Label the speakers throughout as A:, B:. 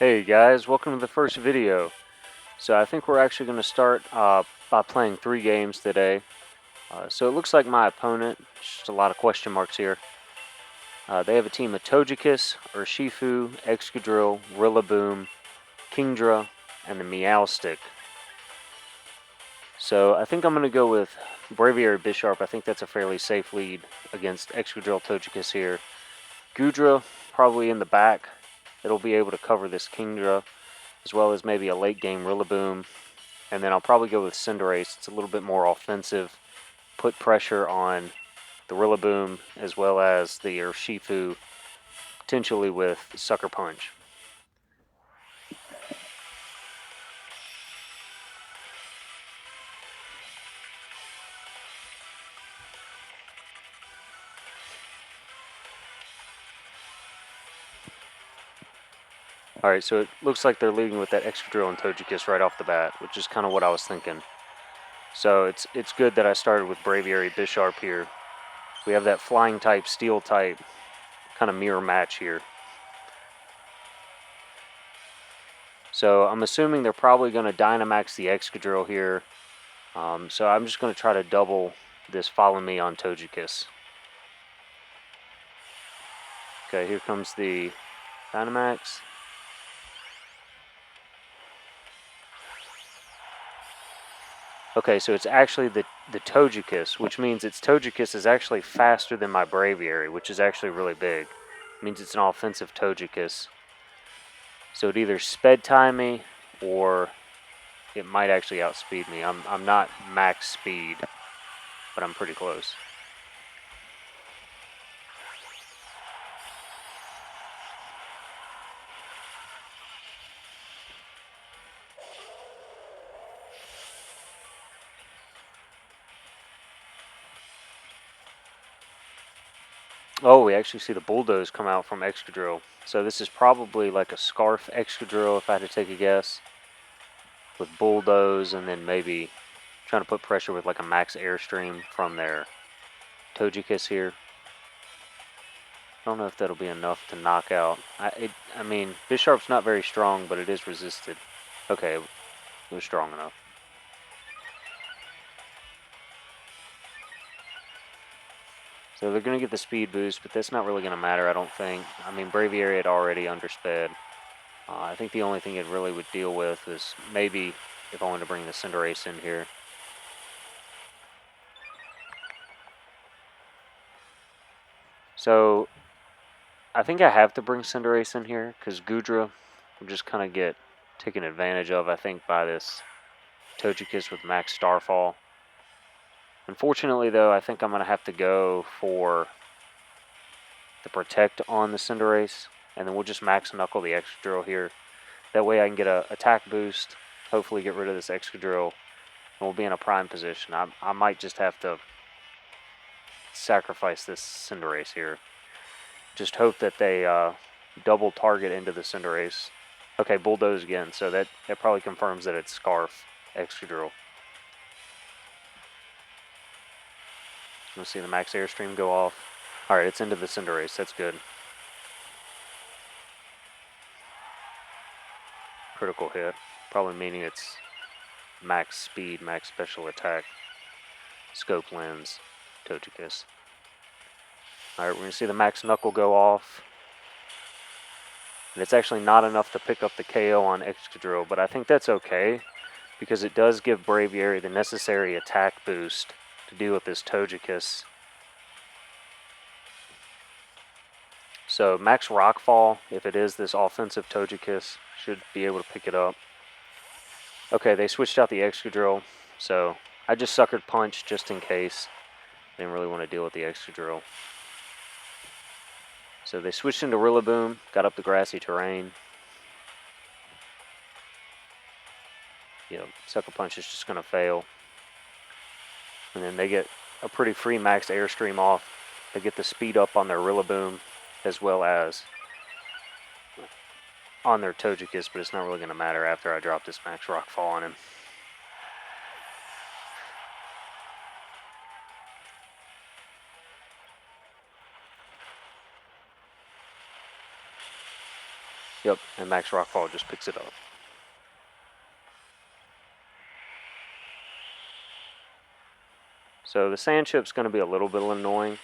A: Hey guys, welcome to the first video. So I think we're actually going to start by playing 3 games today. So it looks like my opponent, just a lot of question marks here. They have a team of Togekiss, Urshifu, Excadrill, Rillaboom, Kingdra, and the Meowstic. So I think I'm going to go with Braviary Bisharp. I think that's a fairly safe lead against Excadrill Togekiss here. Goodra probably in the back. It'll be able to cover this Kingdra, as well as maybe a late game Rillaboom. And then I'll probably go with Cinderace. It's a little bit more offensive. Put pressure on the Rillaboom as well as the Urshifu, potentially with Sucker Punch. Alright, so it looks like they're leading with that Excadrill and Togekiss right off the bat, which is kind of what I was thinking. So it's good that I started with Braviary Bisharp here. We have that Flying type, Steel type, kind of mirror match here. So I'm assuming they're probably going to Dynamax the Excadrill here. So I'm just going to try to double this Follow Me on Togekiss. Okay, here comes the Dynamax. Okay, so it's actually the Togekiss, which means its Togekiss is actually faster than my Braviary, which is actually really big. It means it's an offensive Togekiss. So it either sped time me or it might actually outspeed me. I'm not max speed, but I'm pretty close. Oh, we actually see the Bulldoze come out from Excadrill. So this is probably like a Scarf Excadrill if I had to take a guess. With Bulldoze and then maybe trying to put pressure with like a Max Airstream from their Togekiss here. I don't know if that'll be enough to knock out. I mean, Bisharp's not very strong, but it is resisted. Okay, it was strong enough. So they're going to get the speed boost, but that's not really going to matter, I don't think. I mean, Braviary had already undersped. I think the only thing it really would deal with is maybe if I wanted to bring the Cinderace in here. So I think I have to bring Cinderace in here because Goodra will just kind of get taken advantage of, I think, by this Togekiss with Max Starfall. Unfortunately, though, I think I'm going to have to go for the Protect on the Cinderace, and then we'll just Max Knuckle the Excadrill here. That way I can get a attack boost, hopefully get rid of this Excadrill, and we'll be in a prime position. I might just have to sacrifice this Cinderace here. Just hope that they double target into the Cinderace. Okay, Bulldoze again, so that probably confirms that it's Scarf Excadrill. We'll see the Max Airstream go off. Alright, it's into the Cinderace. That's good. Critical hit. Probably meaning it's max speed, max special attack. Scope Lens, Togekiss. Alright, we're going to see the Max Knuckle go off. And it's actually not enough to pick up the KO on Excadrill, but I think that's okay because it does give Braviary the necessary attack boost to deal with this Togekiss. So Max Rockfall, if it is this offensive Togekiss, should be able to pick it up. Okay, they switched out the Excadrill, so I just Suckered Punch just in case. Didn't really want to deal with the Excadrill. So they switched into Rillaboom, got up the grassy terrain. Sucker Punch is just going to fail. And then they get a pretty free Max Airstream off. They get the speed up on their Rillaboom as well as on their Togekiss, but it's not really going to matter after I drop this Max Rockfall on him. Yep, and Max Rockfall just picks it up. So the sand chip's going to be a little bit annoying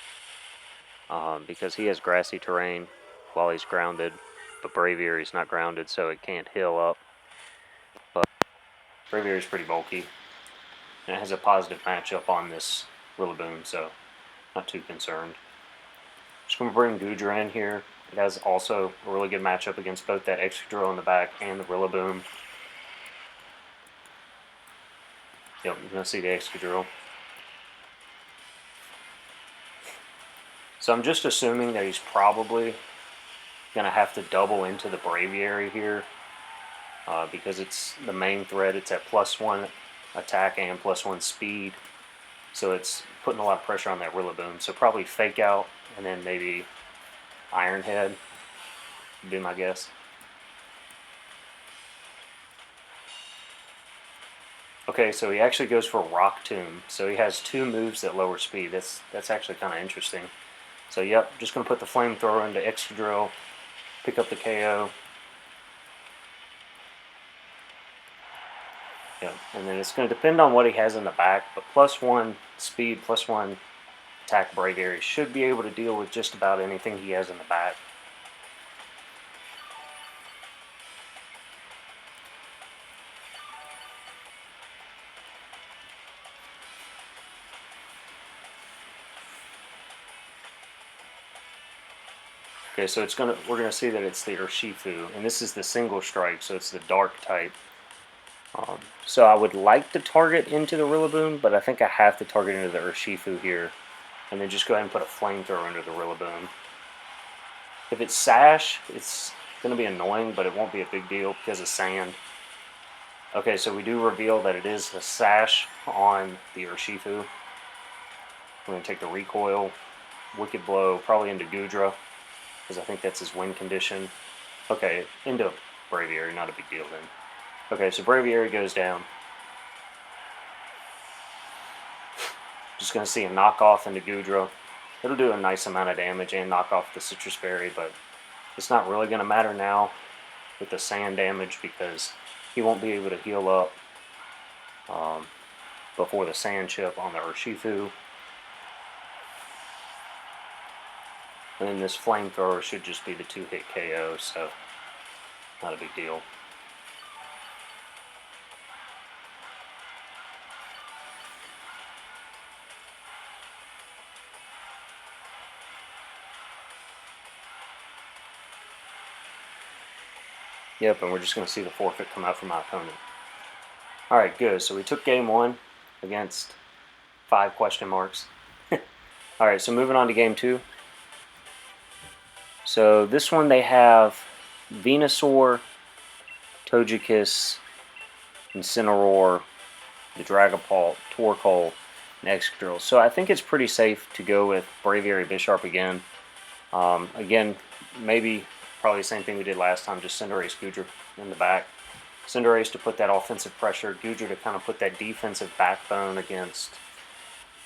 A: because he has grassy terrain while he's grounded, but Braviary's not grounded, so it can't heal up. But Braviary's pretty bulky, and it has a positive matchup on this Rillaboom, so not too concerned. Just going to bring Goodra in here. It has also a really good matchup against both that Excadrill in the back and the Rillaboom. Yep, you're going to see the Excadrill. So I'm just assuming that he's probably going to have to double into the Braviary here because it's the main threat. It's at +1 attack and +1 speed. So it's putting a lot of pressure on that Rillaboom. So probably Fake Out and then maybe Iron Head would be my guess. Okay, so he actually goes for Rock Tomb. So he has 2 moves that lower speed. That's actually kind of interesting. So yep, just going to put the Flamethrower into Excadrill, pick up the KO. Yep, and then it's going to depend on what he has in the back, but +1 speed, +1 attack Braviary should be able to deal with just about anything he has in the back. Okay, so we're gonna see that it's the Urshifu, and this is the single strike, so it's the dark type. So I would like to target into the Rillaboom, but I think I have to target into the Urshifu here, and then just go ahead and put a Flamethrower into the Rillaboom. If it's Sash, it's gonna be annoying, but it won't be a big deal because of sand. Okay, so we do reveal that it is a Sash on the Urshifu. We're gonna take the recoil, Wicked Blow, probably into Goodra, because I think that's his win condition. Okay, into Braviary, not a big deal then. Okay, so Braviary goes down. Just going to see a knockoff into Goodra. It'll do a nice amount of damage and knock off the Citrus Berry, but it's not really going to matter now with the sand damage because he won't be able to heal up before the sand chip on the Urshifu. And then this Flamethrower should just be the 2-hit KO, so not a big deal. Yep, and we're just going to see the forfeit come out from my opponent. Alright, good. So we took game 1 against 5 question marks. Alright, so moving on to game 2. So this one they have Venusaur, Togekiss, Incineroar, the Dragapult, Torkoal, and Excadrill. So I think it's pretty safe to go with Braviary Bisharp again. Again, maybe probably the same thing we did last time, just Cinderace Goodra in the back. Cinderace to put that offensive pressure, Goodra to kind of put that defensive backbone against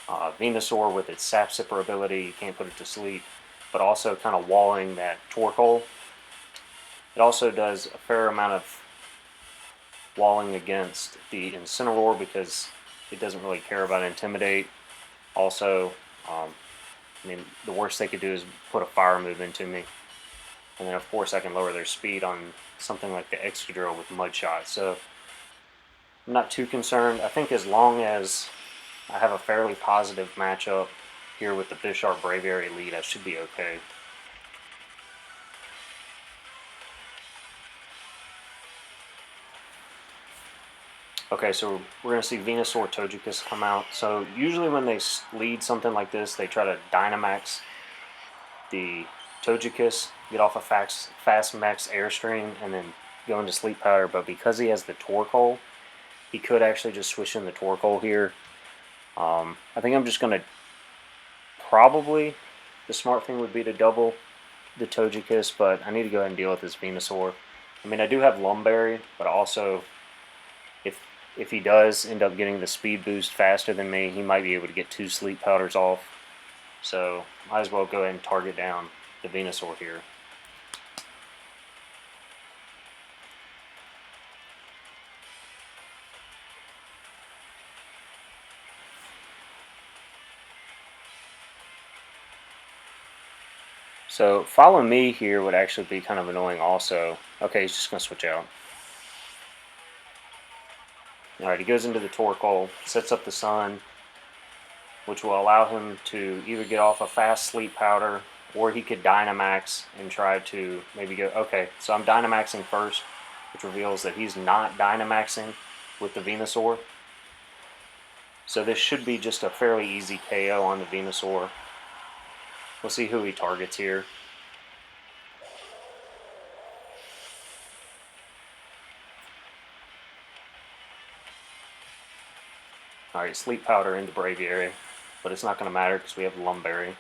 A: Venusaur with its Sap Sipper ability. You can't put it to sleep, but also kind of walling that Torkoal. It also does a fair amount of walling against the Incineroar because it doesn't really care about Intimidate. Also, I mean, the worst they could do is put a fire move into me. And then, of course, I can lower their speed on something like the Excadrill with Mud Shot. So, I'm not too concerned. I think as long as I have a fairly positive matchup here with the Bisharp Braviary lead, I should be okay. Okay, so we're going to see Venusaur Togekiss come out. So usually when they lead something like this, they try to Dynamax the Togekiss, get off a fast max Airstream, and then go into Sleep Powder. But because he has the Torkoal, he could actually just switch in the Torkoal here. I think I'm just going to probably, the smart thing would be to double the Togekiss, but I need to go ahead and deal with this Venusaur. I mean, I do have Lumberry, but also if he does end up getting the speed boost faster than me, he might be able to get 2 Sleep Powders off. So, might as well go ahead and target down the Venusaur here. So follow me here would actually be kind of annoying also. Okay, he's just going to switch out. Alright, he goes into the Torkoal, sets up the Sun, which will allow him to either get off a fast Sleep Powder, or he could Dynamax and try to maybe go... Okay, so I'm Dynamaxing first, which reveals that he's not Dynamaxing with the Venusaur. So this should be just a fairly easy KO on the Venusaur. We'll see who he targets here. Alright, Sleep Powder into Braviary, but it's not going to matter because we have Lumberry.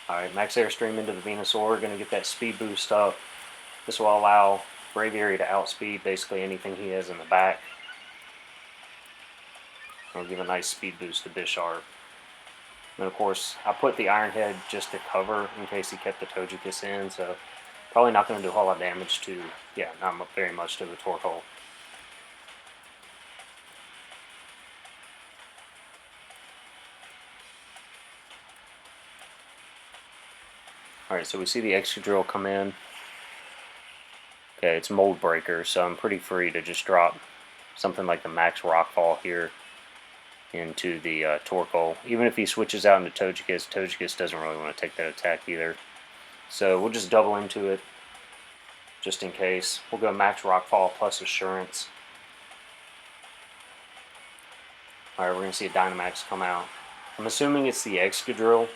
A: Alright, Max Airstream into the Venusaur, going to get that speed boost up. This will allow Braviary to outspeed basically anything he has in the back. I'll give a nice speed boost to Bisharp. And of course, I put the Iron Head just to cover in case he kept the Togekiss in, so probably not going to do a whole lot of damage to, yeah, not very much to the Torkoal. Alright, so we see the Excadrill come in. Okay, it's Mold Breaker, so I'm pretty free to just drop something like the Max Rockfall here into the Torkoal. Even if he switches out into Togekiss, Togekiss doesn't really want to take that attack either. So we'll just double into it, just in case. We'll go Max Rockfall plus Assurance. Alright, we're going to see a Dynamax come out. I'm assuming it's the Excadrill.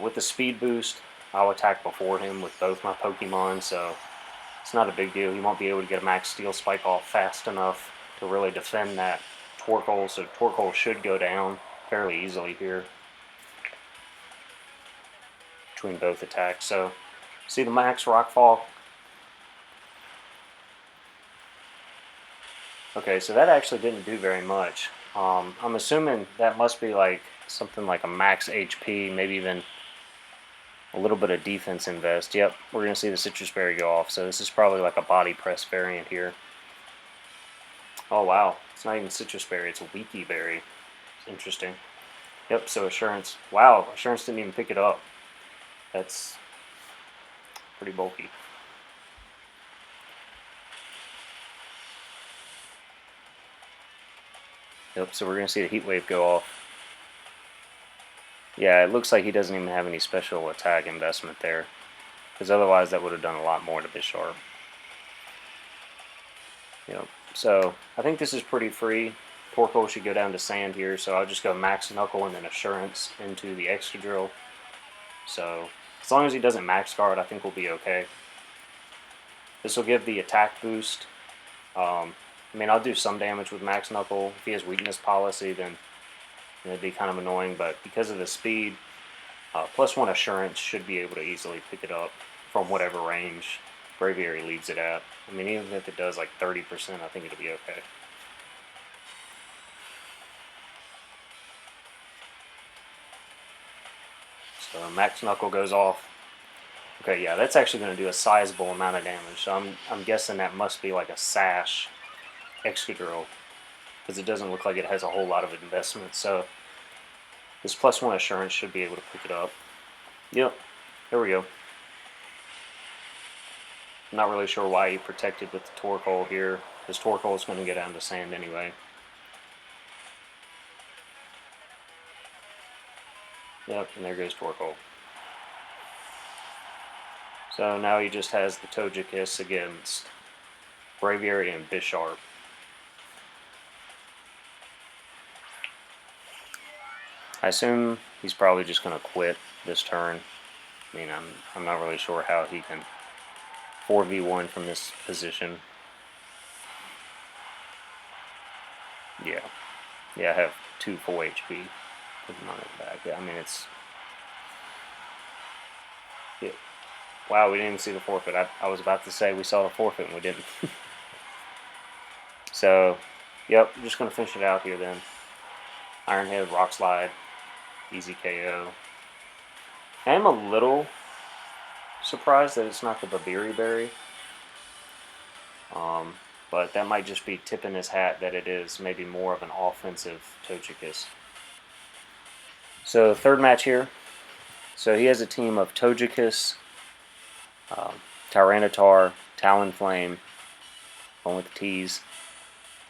A: With the speed boost, I'll attack before him with both my Pokemon, so it's not a big deal. He won't be able to get a Max Steel Spike off fast enough to really defend that Torkoal, so Torkoal should go down fairly easily here between both attacks. So, see the Max Rockfall? Okay, so that actually didn't do very much. I'm assuming that must be like something like a max HP, maybe even a little bit of defense invest. Yep, we're going to see the Citrus Berry go off, so this is probably like a Body Press variant here. Oh wow, it's not even Citrus Berry, it's a Weaky Berry. It's interesting. Yep, so Assurance. Wow, Assurance didn't even pick it up. That's pretty bulky. Yep, so we're going to see the Heat Wave go off. Yeah, it looks like he doesn't even have any special attack investment there, because otherwise that would have done a lot more to Bisharp. Yep, so I think this is pretty free. Torkoal should go down to Sand here, so I'll just go Max Knuckle and then Assurance into the Excadrill. So as long as he doesn't Max Guard, I think we'll be okay. This will give the attack boost. I mean, I'll do some damage with Max Knuckle. If he has Weakness Policy, then it'd be kind of annoying, but because of the speed, +1 Assurance should be able to easily pick it up from whatever range Braviary leaves it at. I mean, even if it does like 30%, I think it'll be okay. So Max Knuckle goes off. Okay, yeah, that's actually going to do a sizable amount of damage. So I'm guessing that must be like a Sash Excadrill, because it doesn't look like it has a whole lot of investment. So this +1 Assurance should be able to pick it up. Yep, there we go. I'm not really sure why he protected with the Torkoal here, because Torkoal is going to get down to Sand anyway. Yep, and there goes Torkoal. So now he just has the Togekiss against Braviary and Bisharp. I assume he's probably just going to quit this turn. I mean, I'm not really sure how he can 4v1 from this position. Yeah. Yeah, I have 2 full HP. Put him on his back. Yeah, I mean, it's... Yeah. Wow, we didn't even see the forfeit. I was about to say we saw the forfeit and we didn't. So, yep, I'm just going to finish it out here then. Iron Head, Rock Slide, easy KO. I am a little surprised that it's not the Babiri Berry. but that might just be tipping his hat that it is maybe more of an offensive Togekiss. So third match here. So he has a team of Togekiss, Tyranitar, Talonflame, along with the T's,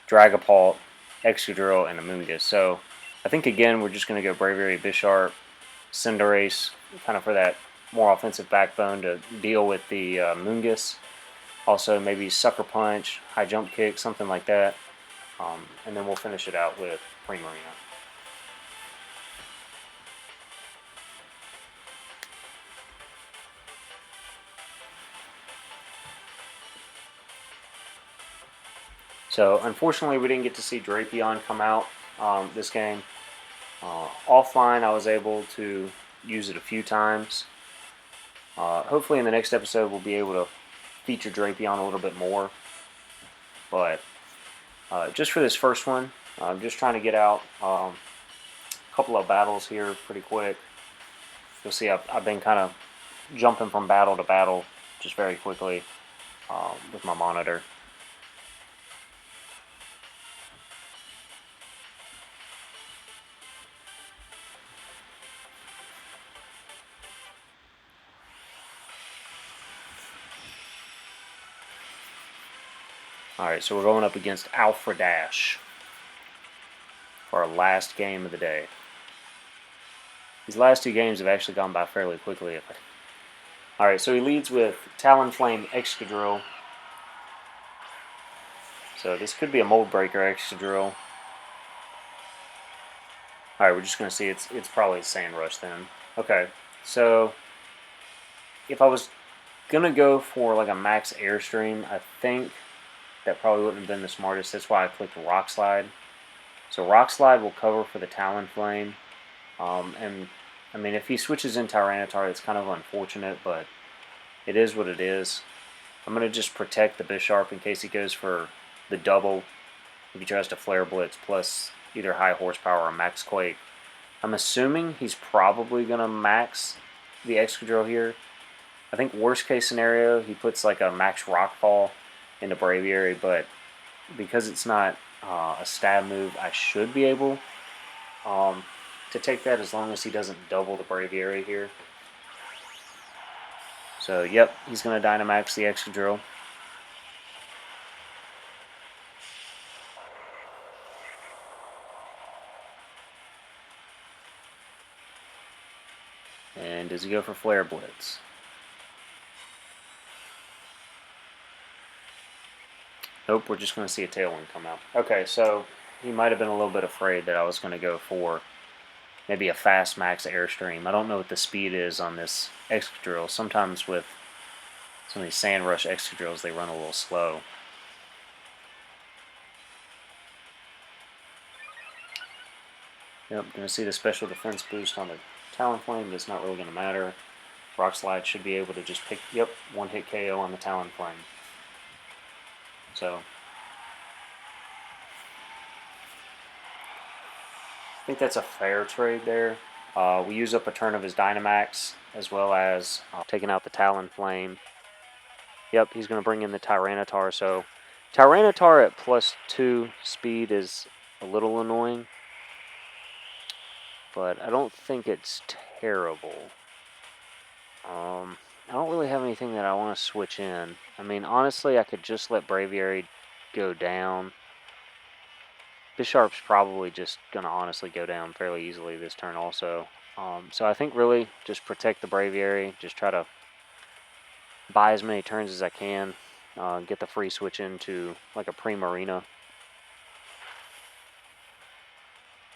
A: Dragapult, Excadrill, and Amoonguss. So I think again we're just going to go Braviary, Bisharp, Cinderace, kind of for that more offensive backbone to deal with the Moongus. Also maybe Sucker Punch, High Jump Kick, something like that. And then we'll finish it out with Primarina. So unfortunately we didn't get to see Drapion come out this game. Offline I was able to use it a few times. Hopefully in the next episode we'll be able to feature Drapion a little bit more. But just for this first one, I'm just trying to get out a couple of battles here pretty quick. You'll see I've been kind of jumping from battle to battle just very quickly with my monitor. Alright, so we're going up against Alfredash for our last game of the day. These last two games have actually gone by fairly quickly. Alright, so he leads with Talonflame Excadrill. So this could be a Mold Breaker Excadrill. Alright, we're just going to see it's probably Sand Rush then. Okay, so if I was going to go for like a max Airstream, I think that probably wouldn't have been the smartest. That's why I clicked Rock Slide. So Rock Slide will cover for the Talonflame. And I mean, if he switches in Tyranitar, it's kind of unfortunate, but it is what it is. I'm going to just protect the Bisharp in case he goes for the double. If he tries to Flare Blitz plus either High Horsepower or Max Quake. I'm assuming he's probably going to max the Excadrill here. I think worst case scenario, he puts like a Max Rockfall into Braviary, but because it's not a stab move, I should be able to take that as long as he doesn't double the Braviary here. So, yep, he's going to Dynamax the Excadrill. And does he go for Flare Blitz? Nope, we're just going to see a Tailwind come out. Okay, so he might have been a little bit afraid that I was going to go for maybe a fast max Airstream. I don't know what the speed is on this Excadrill. Sometimes with some of these Sand Rush Excadrills, they run a little slow. Yep, going to see the special defense boost on the Talonflame. That's not really going to matter. Rock Slide should be able to just pick, yep, one hit KO on the Talonflame. So, I think that's a fair trade there. We use up a turn of his Dynamax, as well as taking out the Talonflame. Yep, he's going to bring in the Tyranitar. So, Tyranitar at +2 speed is a little annoying, but I don't think it's terrible. I don't really have anything that I want to switch in. I mean, honestly, I could just let Braviary go down. Bisharp's probably just going to honestly go down fairly easily this turn also. So I think really just protect the Braviary. Just try to buy as many turns as I can. Get the free switch into like a Primarina.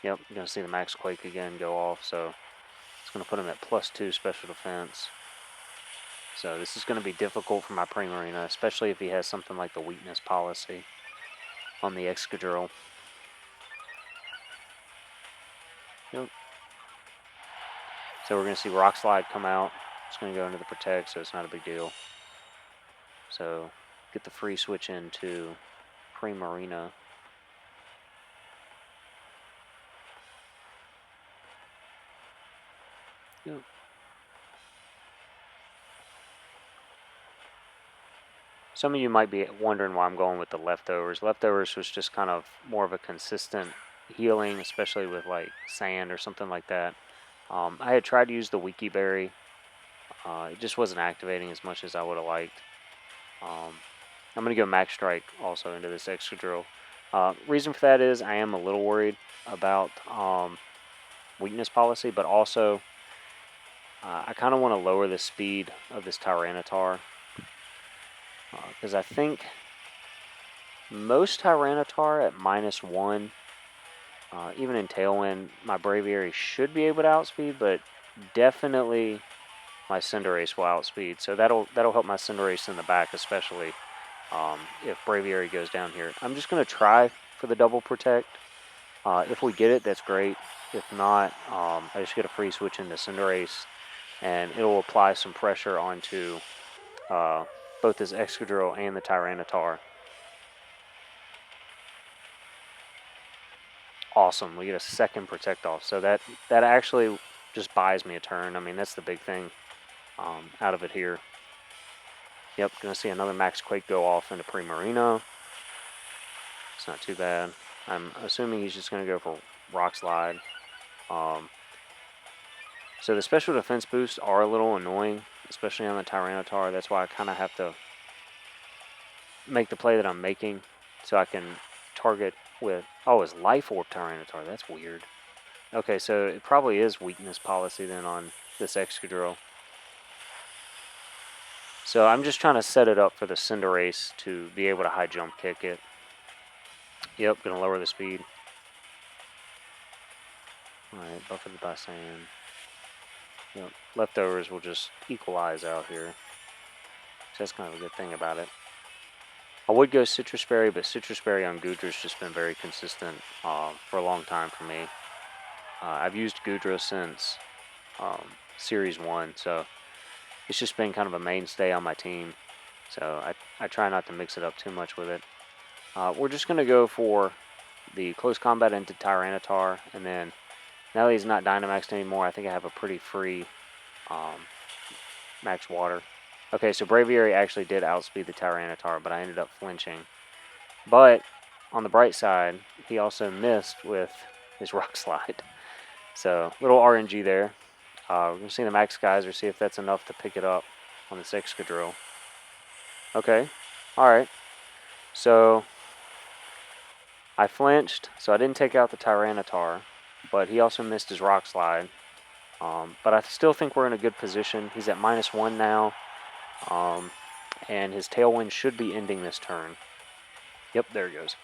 A: Yep, you're going to see the Max Quake again go off. So it's going to put him at +2 special defense. So this is going to be difficult for my Primarina, especially if he has something like the weakness policy on the Excadrill. Yep. So we're going to see Rock Slide come out. It's going to go into the Protect, so it's not a big deal. So get the free switch into Primarina. Yep. some of you might be wondering why I'm going with the leftovers. Leftovers was just kind of more of a consistent healing, especially with like sand or something like that. I had tried to use the Wiki Berry. It just wasn't activating as much as I would have liked. I'm going to go Max Strike also into this Excadrill. Reason for that is I am a little worried about weakness policy, but also I kind of want to lower the speed of this Tyranitar. Because I think most Tyranitar at -1, even in Tailwind, my Braviary should be able to outspeed, but definitely my Cinderace will outspeed. So that'll help my Cinderace in the back, especially if Braviary goes down here. I'm just going to try for the double protect. If we get it, that's great. If not, I just get a free switch into Cinderace, and it'll apply some pressure onto both this Excadrill and the Tyranitar. Awesome, we get a second protect off, so that actually just buys me a turn. I mean, that's the big thing out of it here. Yep, gonna see another Max Quake go off into Primarina. It's not too bad. I'm assuming he's just gonna go for Rock Slide. So the special defense boosts are a little annoying, especially on the Tyranitar. That's why I kind of have to make the play that I'm making so I can target with... Oh, it's Life Orb Tyranitar. That's weird. Okay, so it probably is weakness policy then on this Excadrill. So I'm just trying to set it up for the Cinderace to be able to high jump kick it. Yep, gonna lower the speed. Alright, buffered by sand. Yep, leftovers will just equalize out here. So that's kind of a good thing about it. I would go Citrus Berry, but Citrus Berry on Goodra's just been very consistent for a long time for me. I've used Goodra since Series 1, so it's just been kind of a mainstay on my team. So I try not to mix it up too much with it. We're just going to go for the close combat into Tyranitar, and then now that he's not Dynamaxed anymore, I think I have a pretty free Max Water. Okay, so Braviary actually did outspeed the Tyranitar, but I ended up flinching. But on the bright side, he also missed with his Rock Slide. So, little RNG there. We're going to see the Max Geyser, see if that's enough to pick it up on this Excadrill. Okay, alright. So, I flinched, so I didn't take out the Tyranitar, but he also missed his Rock Slide. But I still think we're in a good position. He's at -1 now. And his Tailwind should be ending this turn. Yep, there it goes.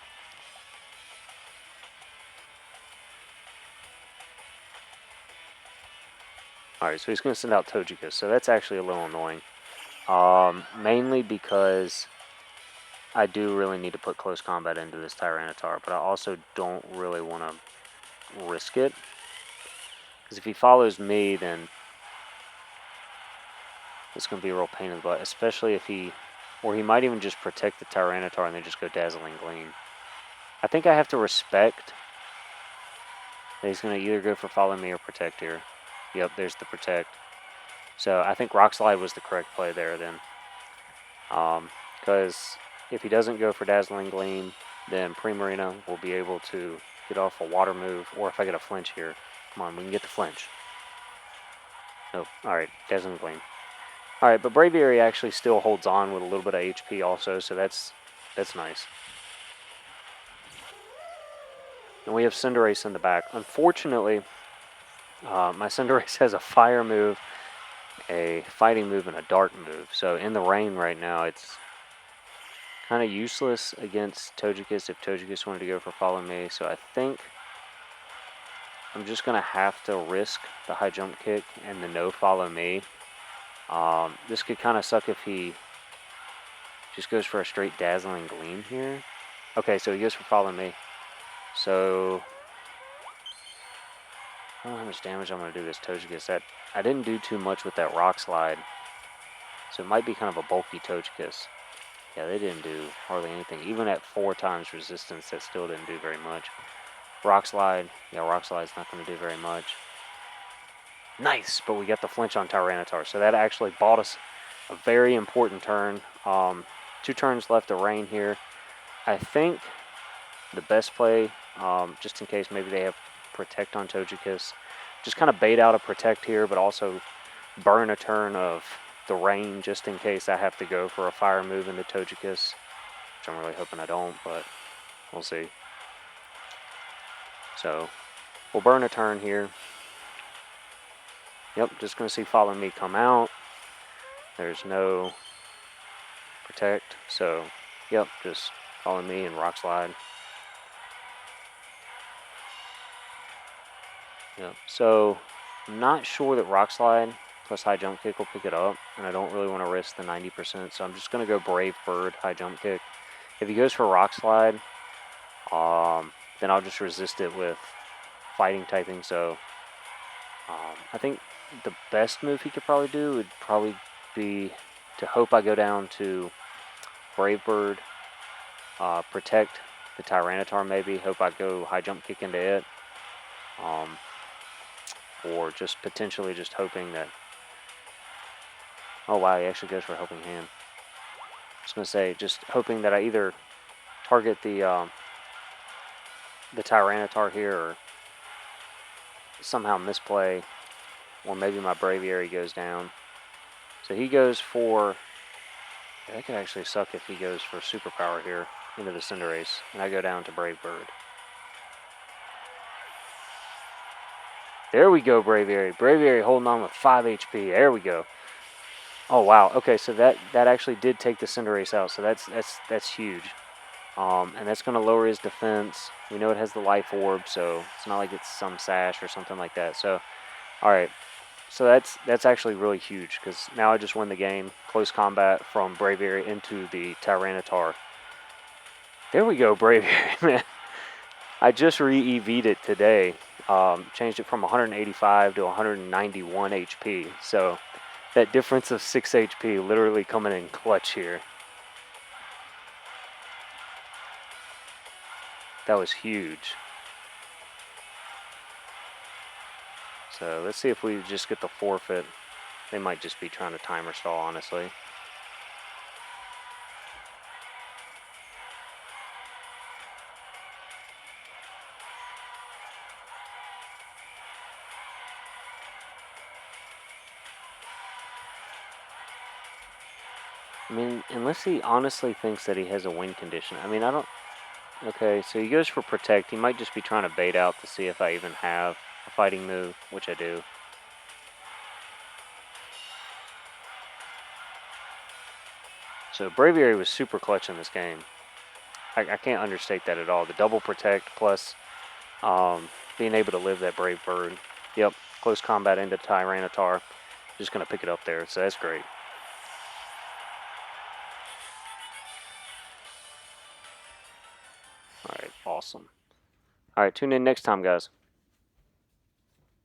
A: Alright, so he's going to send out Togekiss, so that's actually a little annoying. Mainly because I do really need to put close combat into this Tyranitar, but I also don't really want to risk it. Because if he follows me, then it's going to be a real pain in the butt, especially if he... Or he might even just protect the Tyranitar and then just go Dazzling Gleam. I think I have to respect that he's going to either go for Follow Me or Protect here. Yep, there's the Protect. So I think Rock Slide was the correct play there then. Because if he doesn't go for Dazzling Gleam, then Primarina will be able to get off a Water move. Or if I get a flinch here. Come on, we can get the flinch. Nope. Alright, Dazzling Gleam. Alright, but Braviary actually still holds on with a little bit of HP also, so that's nice. And we have Cinderace in the back. Unfortunately, my Cinderace has a Fire move, a Fighting move, and a Dark move. So in the rain right now, it's kind of useless against Togekiss if Togekiss wanted to go for Follow Me. So I think I'm just going to have to risk the high jump kick and the no Follow Me. This could kind of suck if he just goes for a straight Dazzling Gleam here. Okay, so he goes for Follow Me. So, I don't know how much damage I'm going to do this Togekiss. I didn't do too much with that Rock Slide. So it might be kind of a bulky Togekiss. Yeah, they didn't do hardly anything. Even at 4 times resistance, that still didn't do very much. Rock Slide. Yeah, Rock Slide's not going to do very much. Nice, but we got the flinch on Tyranitar, so that actually bought us a very important turn. 2 turns left of rain here. I think the best play, just in case maybe they have Protect on Togekiss, just kind of bait out a Protect here, but also burn a turn of the rain just in case I have to go for a fire move into Togekiss, which I'm really hoping I don't, but we'll see. So we'll burn a turn here. Yep, just going to see Follow Me come out. There's no Protect, so yep, just Follow Me and Rock Slide. Yep, so I'm not sure that Rock Slide plus High Jump Kick will pick it up, and I don't really want to risk the 90%, so I'm just going to go Brave Bird, High Jump Kick. If he goes for Rock Slide, then I'll just resist it with Fighting typing, so I think the best move he could probably do would probably be to hope I go down to Brave Bird, Protect the Tyranitar maybe, hope I go High Jump Kick into it, or just potentially just hoping that, oh wow, he actually goes for Helping Hand. I was going to say, just hoping that I either target the Tyranitar here or somehow misplay, or maybe my Braviary goes down. So he goes for, that could actually suck if he goes for Superpower here into the Cinderace, and I go down to Brave Bird. There we go, Braviary. Braviary holding on with 5 HP. There we go. Oh wow. Okay, so that actually did take the Cinderace out. So that's huge. And that's going to lower his defense. We know it has the Life Orb, so it's not like it's some Sash or something like that. So, all right. So that's actually really huge because now I just win the game. Close combat from Braviary into the Tyranitar. There we go, Braviary, man. I just re-EV'd it today. Changed it from 185 to 191 HP. So that difference of 6 HP literally coming in clutch here. That was huge. So let's see if we just get the forfeit. They might just be trying to timer stall, honestly. I mean, unless he honestly thinks that he has a win condition. I mean, I don't... Okay, so he goes for Protect. He might just be trying to bait out to see if I even have a fighting move, which I do. So Braviary was super clutch in this game. I can't understate that at all. The double Protect plus being able to live that Brave Bird. Yep, close combat into Tyranitar. Just going to pick it up there, so that's great. All right, awesome. All right, tune in next time, guys.